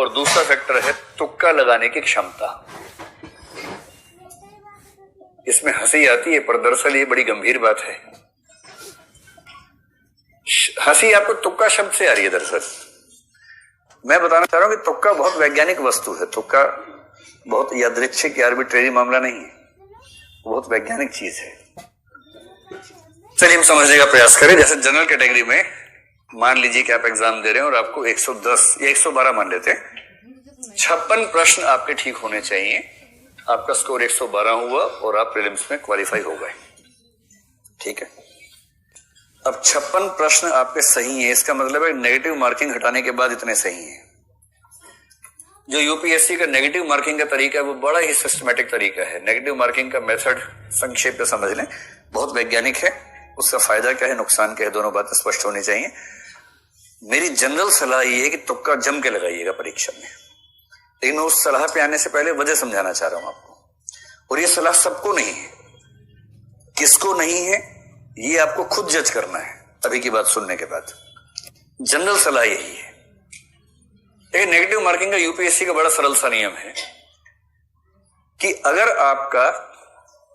और दूसरा फैक्टर है तुक्का लगाने की क्षमता। इसमें हंसी आती है पर दरअसल ये बड़ी गंभीर बात है। हंसी आपको तुक्का शब्द से आ रही है। दरअसल मैं बताना चाह रहा हूं कि तुक्का बहुत वैज्ञानिक वस्तु है। तुक्का बहुत यादृच्छिक या आर्बिट्रेरी मामला नहीं है, बहुत वैज्ञानिक चीज है। चलिए हम समझने का प्रयास करें। जैसे जनरल कैटेगरी में मान लीजिए कि आप एग्जाम दे रहे हैं और आपको 110 या 112 मान लेते हैं, 56 प्रश्न आपके ठीक होने चाहिए। आपका स्कोर 112 हुआ और आप प्रीलिम्स में क्वालिफाई हो गए। ठीक है, अब 56 प्रश्न आपके सही हैं, इसका मतलब है नेगेटिव मार्किंग हटाने के बाद इतने सही हैं। जो यूपीएससी का नेगेटिव मार्किंग का तरीका है वो बड़ा ही सिस्टमैटिक तरीका है। नेगेटिव मार्किंग का मेथड संक्षेप में समझ लें, बहुत वैज्ञानिक है। उसका फायदा क्या है, नुकसान क्या है, दोनों बातें स्पष्ट होनी चाहिए। मेरी जनरल सलाह ये है कि तुक्का जम के लगाइएगा परीक्षा में, लेकिन मैं उस सलाह पे आने से पहले वजह समझाना चाह रहा हूं आपको। और ये सलाह सबको नहीं है, किसको नहीं है ये आपको खुद जज करना है अभी की बात सुनने के बाद। जनरल सलाह यही है। लेकिन नेगेटिव मार्किंग का यूपीएससी का बड़ा सरल सा नियम है कि अगर आपका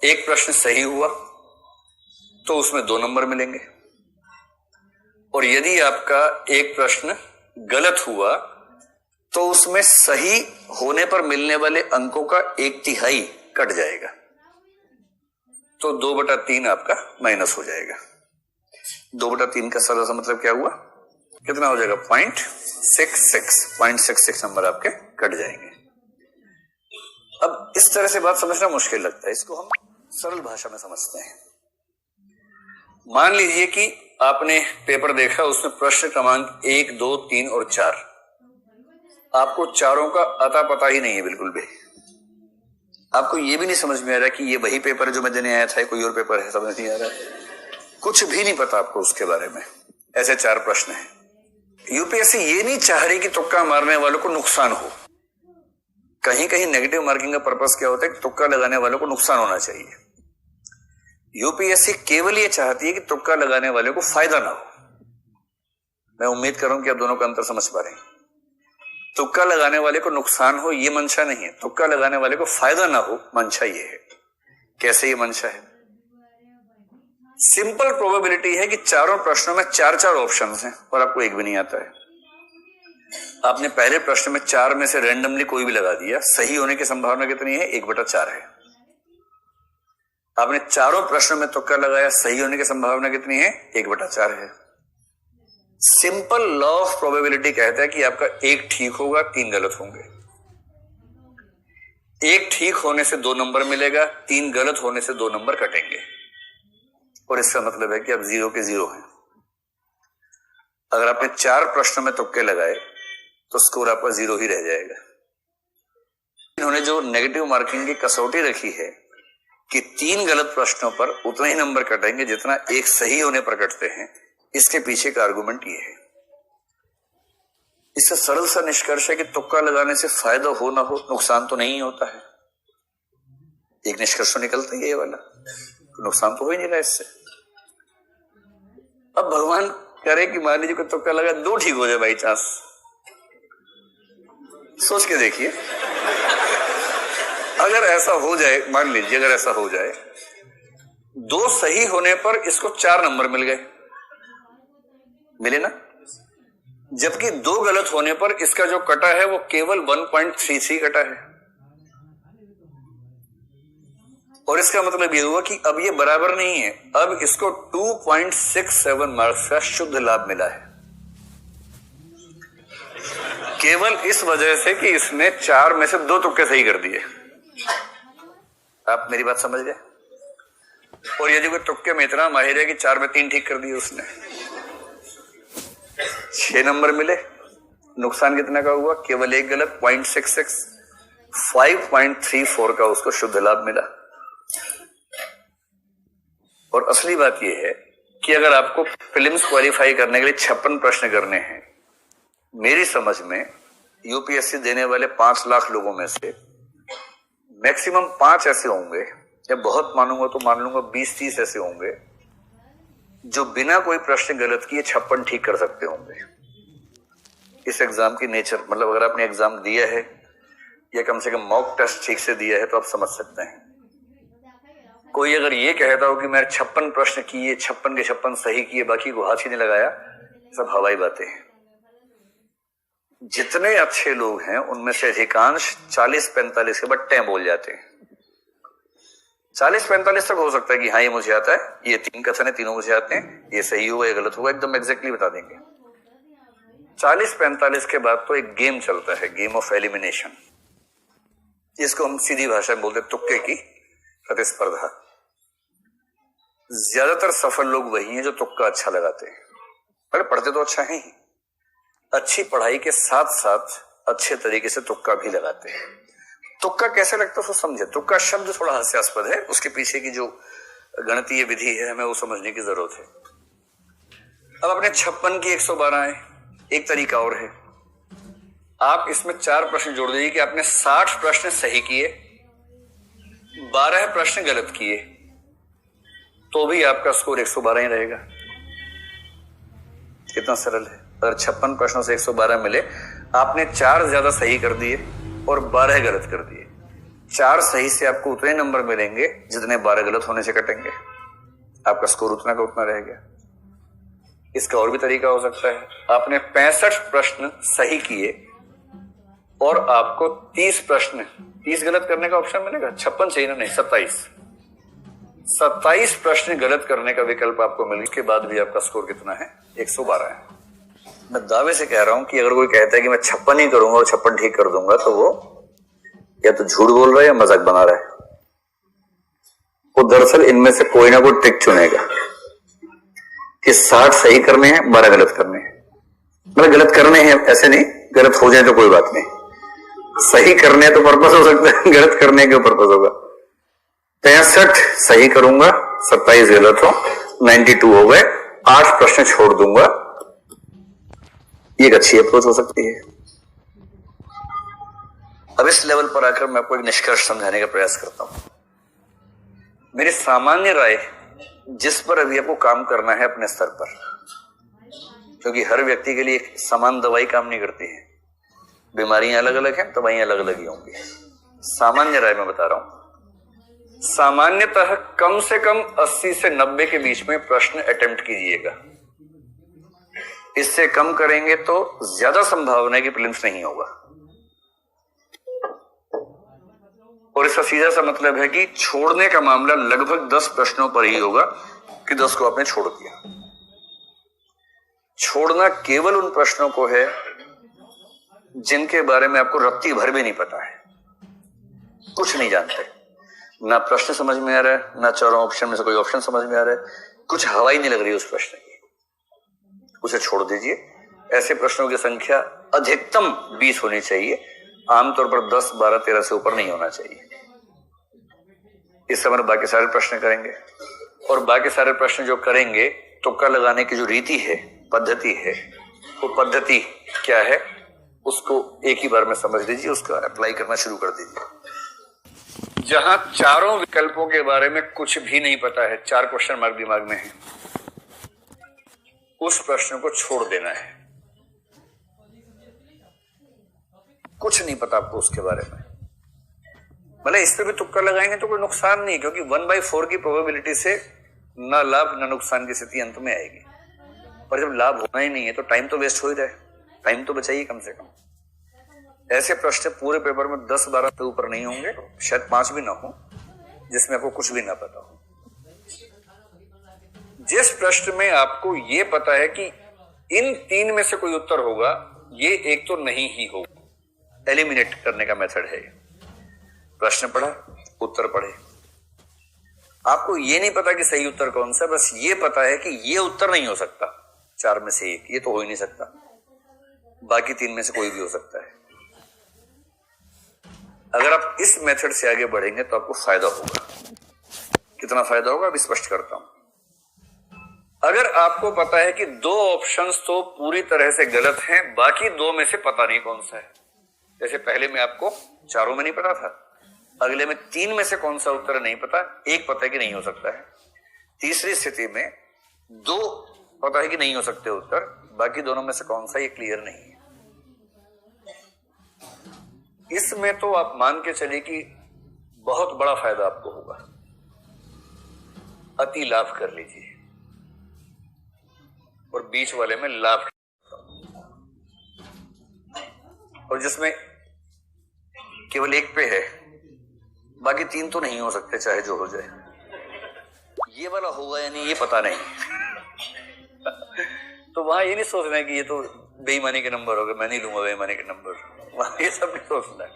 एक प्रश्न सही हुआ तो उसमें 2 नंबर मिलेंगे, और यदि आपका एक प्रश्न गलत हुआ तो उसमें सही होने पर मिलने वाले अंकों का 1/3 कट जाएगा, तो 2/3 आपका माइनस हो जाएगा। 2/3 का सरल सा मतलब क्या हुआ, कितना हो जाएगा, 0.66 नंबर आपके कट जाएंगे। अब इस तरह से बात समझना मुश्किल लगता है, इसको हम सरल भाषा में समझते हैं। मान लीजिए कि आपने पेपर देखा, उसमें प्रश्न क्रमांक 1, 2, 3 और 4, आपको चारों का अता पता ही नहीं है बिल्कुल भी। आपको यह भी नहीं समझ में आ रहा कि ये वही पेपर है जो मैं देने आया था, कोई और पेपर है, समझ नहीं आ रहा है, कुछ भी नहीं पता आपको उसके बारे में। ऐसे 4 प्रश्न हैं। यूपीएससी ये नहीं चाह रही कि तुक्का मारने वालों को नुकसान हो। कहीं कहीं नेगेटिव मार्किंग का पर्पस क्या होता है कि तुक्का लगाने वालों को नुकसान होना चाहिए। यूपीएससी केवल ये चाहती है कि तुक्का लगाने वाले को फायदा ना हो। मैं उम्मीद कर रहा हूं कि आप दोनों का अंतर समझ पा रहे हैं। तुक्का लगाने वाले को नुकसान हो ये मंशा नहीं है, तुक्का लगाने वाले को फायदा ना हो मंशा ये है। कैसे ये मंशा है, सिंपल प्रोबेबिलिटी है कि चारों प्रश्नों में 4-4 ऑप्शंस हैं और आपको एक भी नहीं आता है। आपने पहले प्रश्न में 4 में से रैंडमली कोई भी लगा दिया, सही होने की संभावना कितनी है, 1/4 है। आपने चारों प्रश्नों में तुक्का लगाया, सही होने की संभावना कितनी है, 1/4 है। सिंपल लॉ ऑफ प्रोबेबिलिटी कहता है कि आपका 1 ठीक होगा, 3 गलत होंगे। 1 ठीक होने से 2 नंबर मिलेगा, 3 गलत होने से 2 नंबर कटेंगे, और इसका मतलब है कि आप 0 के 0 हैं। अगर आपने 4 प्रश्नों में तुक्के लगाए तो स्कोर आपका 0 ही रह जाएगा। इन्होंने जो नेगेटिव मार्किंग की कसौटी रखी है कि 3 गलत प्रश्नों पर उतने ही नंबर कटेंगे जितना 1 सही होने पर कटते हैं, इसके पीछे का आर्गुमेंट ये है। इससे सरल सा निष्कर्ष है कि तुक्का लगाने से फायदा हो ना हो, नुकसान तो नहीं होता है। एक निष्कर्ष तो निकलता है ये वाला, नुकसान तो हो ही नहीं रहा इससे। अब भगवान करे कि मान लीजिए कोई तुक्का लगा 2 ठीक हो जाए बाई चांस, सोच के देखिए। अगर ऐसा हो जाए, मान लीजिए अगर ऐसा हो जाए, 2 सही होने पर इसको 4 नंबर मिल गए, मिले ना, जबकि 2 गलत होने पर इसका जो कटा है वो केवल 1.33 कटा है। और इसका मतलब ये हुआ कि अब ये बराबर नहीं है, अब इसको 2.67 मार्क्स का शुद्ध लाभ मिला है, केवल इस वजह से कि इसने 4 में से 2 तुक्के सही कर दिए। आप मेरी बात समझ गए। और यदि कोई तुक्के में इतना माहिर है कि 4 में 3 ठीक कर दिए उसने, 6 नंबर मिले, नुकसान कितना का हुआ, केवल 1 गलत, 0.66, 5.34 का उसको शुद्ध लाभ मिला। और असली बात यह है कि अगर आपको प्रीलिम्स क्वालिफाई करने के लिए 56 प्रश्न करने हैं, मेरी समझ में यूपीएससी देने वाले 5 लाख लोगों में से मैक्सिमम 5 ऐसे होंगे, या बहुत मानूंगा तो मान लूंगा 20-30 ऐसे होंगे जो बिना कोई प्रश्न गलत किए 56 ठीक कर सकते होंगे। इस एग्जाम की नेचर, मतलब अगर आपने एग्जाम दिया है या कम से कम मॉक टेस्ट ठीक से दिया है तो आप समझ सकते हैं। कोई अगर ये कहता हो कि मैंने 56 प्रश्न किए, 56 के 56 सही किए, बाकी को हाथ ही नहीं लगाया, सब हवाई बातें हैं। जितने अच्छे लोग हैं उनमें से अधिकांश 40-45 के बाद टें बोल जाते हैं। 40-45 तक हो सकता है कि हाँ ये मुझे आता है, ये 3 कथन है, तीनों मुझे आते हैं, ये सही हुआ, ये गलत हुआ, एकदम एग्जैक्टली बता देंगे। 40-45 के बाद तो एक गेम चलता है, गेम ऑफ एलिमिनेशन, जिसको हम सीधी भाषा में बोलते हैं तुक्के की प्रतिस्पर्धा। ज्यादातर सफल लोग वही हैं जो तुक्का अच्छा लगाते हैं। पर पढ़ते तो अच्छा है ही, अच्छी पढ़ाई के साथ साथ अच्छे तरीके से तुक्का भी लगाते हैं। तुक्का कैसे लगता है उसको समझे। तुक्का शब्द थोड़ा हास्यास्पद है, उसके पीछे की जो गणितीय विधि है हमें वो समझने की जरूरत है। अब अपने 56 की 112 है। एक तरीका और है, आप इसमें 4 प्रश्न जोड़ दीजिए कि आपने 60 प्रश्न सही किए, 12 प्रश्न गलत किए, तो भी आपका स्कोर 112 ही रहेगा। कितना सरल है। अगर 56 प्रश्नों से 112 मिले, आपने 4 ज्यादा सही कर दिए और 12 गलत कर दिए, 4 सही से आपको उतने नंबर मिलेंगे जितने 12 गलत होने से कटेंगे, आपका स्कोर उतना का उतना रहेगा। इसका और भी तरीका हो सकता है, आपने 65 प्रश्न सही किए और आपको 30 प्रश्न 30 गलत करने का ऑप्शन मिलेगा। 56 चाहिए ना, नहीं 27 प्रश्न गलत करने का विकल्प आपको मिले, के बाद भी आपका स्कोर कितना है, 112 है। मैं दावे से कह रहा हूं कि अगर कोई कहता है कि मैं 56 ही करूंगा और 56 ठीक कर दूंगा, तो वो या तो झूठ बोल रहा है या मजाक बना रहा है। वो दरअसल इनमें से कोई ना कोई ट्रिक चुनेगा कि 60 सही करने हैं, 12 गलत करने हैं। मतलब गलत करने हैं ऐसे नहीं, गलत हो जाए तो कोई बात नहीं, सही करने तो पर्पस हो सकता है, गलत करने के पर्पस होगा। 65 सही करूंगा, 27 गलत हो, 92 हो गए, 8 प्रश्न छोड़ दूंगा। ये एक अच्छी अप्रोच हो सकती है। अब इस लेवल पर आकर मैं आपको एक निष्कर्ष समझाने का प्रयास करता हूं। मेरी सामान्य राय, जिस पर अभी आपको काम करना है अपने स्तर पर, क्योंकि हर व्यक्ति के लिए एक समान दवाई काम नहीं करती है, बीमारियां अलग अलग हैं, दवाइयां अलग अलग ही होंगी। सामान्य राय में बता रहा हूं, सामान्यतः कम से कम 80 से 90 के बीच में प्रश्न अटेम्प्ट कीजिएगा। इससे कम करेंगे तो ज्यादा संभावना है कि प्रीलिम्स नहीं होगा, और इसका सीधा सा मतलब है कि छोड़ने का मामला लगभग 10 प्रश्नों पर ही होगा कि 10 को आपने छोड़ दिया। छोड़ना केवल उन प्रश्नों को है जिनके बारे में आपको रत्ती भर भी नहीं पता है, कुछ नहीं जानते, ना प्रश्न समझ में आ रहा है, ना चारों ऑप्शन में से कोई ऑप्शन समझ में आ रहा है, कुछ हवाई नहीं लग रही उस प्रश्न की, उसे छोड़ दीजिए। ऐसे प्रश्नों की संख्या अधिकतम 20 होनी चाहिए, आमतौर पर 10, 12, 13 से ऊपर नहीं होना चाहिए। इस समय बाकी सारे प्रश्न करेंगे, और बाकी सारे प्रश्न जो करेंगे, तुक्का लगाने की जो रीति है, पद्धति है, वो पद्धति क्या है उसको एक ही बार में समझ लीजिए, उसका अप्लाई करना शुरू कर दीजिए। जहां चारों विकल्पों के बारे में कुछ भी नहीं पता है, 4 क्वेश्चन मार्क दिमाग में है, उस प्रश्न को छोड़ देना है। कुछ नहीं पता आपको उसके बारे में, मतलब इस पे भी तुक्का लगाएंगे तो कोई नुकसान नहीं, क्योंकि 1/4 की प्रोबेबिलिटी से ना लाभ ना नुकसान की स्थिति अंत में आएगी। पर जब लाभ होना ही नहीं है तो टाइम तो वेस्ट हो ही जाए, टाइम तो बचाइए कम से कम। ऐसे प्रश्न पूरे पेपर में 10-12 से ऊपर नहीं होंगे, शायद 5 भी ना हो, जिसमें आपको कुछ भी ना पता हो। जिस प्रश्न में आपको ये पता है कि इन 3 में से कोई उत्तर होगा, ये एक तो नहीं ही होगा, एलिमिनेट करने का मेथड है। प्रश्न पढ़ा, उत्तर पढ़े, आपको ये नहीं पता कि सही उत्तर कौन सा, बस ये पता है कि ये उत्तर नहीं हो सकता, 4 में से 1 ये तो हो ही नहीं सकता, बाकी 3 में से कोई भी हो सकता है। अगर आप इस मेथड से आगे बढ़ेंगे तो आपको फायदा होगा। कितना फायदा होगा अभी स्पष्ट करता हूं। अगर आपको पता है कि 2 ऑप्शंस तो पूरी तरह से गलत हैं, बाकी 2 में से पता नहीं कौन सा है, जैसे पहले में आपको चारों में नहीं पता था, अगले में 3 में से कौन सा उत्तर नहीं पता, 1 पता है कि नहीं हो सकता है, तीसरी स्थिति में 2 पता है कि नहीं हो सकते उत्तर, बाकी दोनों में से कौन सा ये क्लियर नहीं है। इसमें तो आप मान के चलिए कि बहुत बड़ा फायदा आपको होगा। अति लाभ कर लीजिए और बीच वाले में लाभ, और जिसमें केवल एक पे है, बाकी तीन तो नहीं हो सकते चाहे जो हो जाए। ये वाला होगा या नहीं ये पता नहीं। तो वहां ये नहीं सोचना है कि ये तो बेईमानी के नंबर हो गए, मैं नहीं लूंगा बेईमानी के नंबर, वहां ये सब नहीं सोचना है।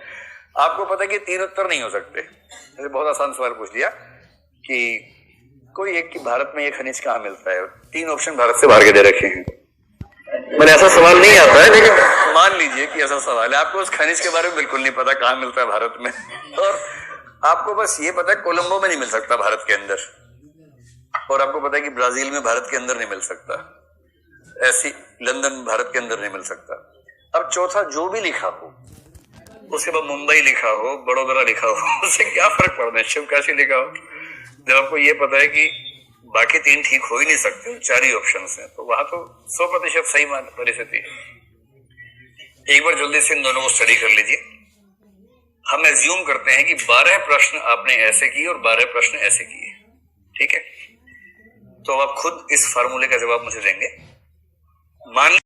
आपको पता है कि तीन उत्तर नहीं हो सकते। जैसे बहुत आसान सवाल पूछ दिया कि कोई एक कि भारत में ये खनिज कहाँ मिलता है, तीन ऑप्शन भारत से बाहर के दे रखे हैं। मैंने ऐसा सवाल नहीं आता है, लेकिन मान लीजिए कि ऐसा सवाल है, आपको उस खनिज के बारे में बिल्कुल नहीं पता कहाँ मिलता है भारत में, और आपको बस ये पता है कोलंबो में नहीं मिल सकता भारत के अंदर, और आपको पता है कि ब्राजील में भारत के अंदर नहीं मिल सकता, ऐसी लंदन भारत के अंदर नहीं मिल सकता। अब चौथा जो भी लिखा हो, उसके बाद मुंबई लिखा हो, बड़ोदरा लिखा हो, उससे क्या फर्क पड़ता है, शिवकाशी लिखा हो, जब आपको ये पता है कि बाकी तीन ठीक हो ही नहीं सकते, चार ही ऑप्शन हैं, तो वहां तो 100% सही परिस्थिति है। एक बार जल्दी से इन दोनों को स्टडी कर लीजिए। हम एज्यूम करते हैं कि 12 प्रश्न आपने ऐसे किए और 12 प्रश्न ऐसे किए, ठीक है? तो आप खुद इस फार्मूले का जवाब मुझे देंगे। मान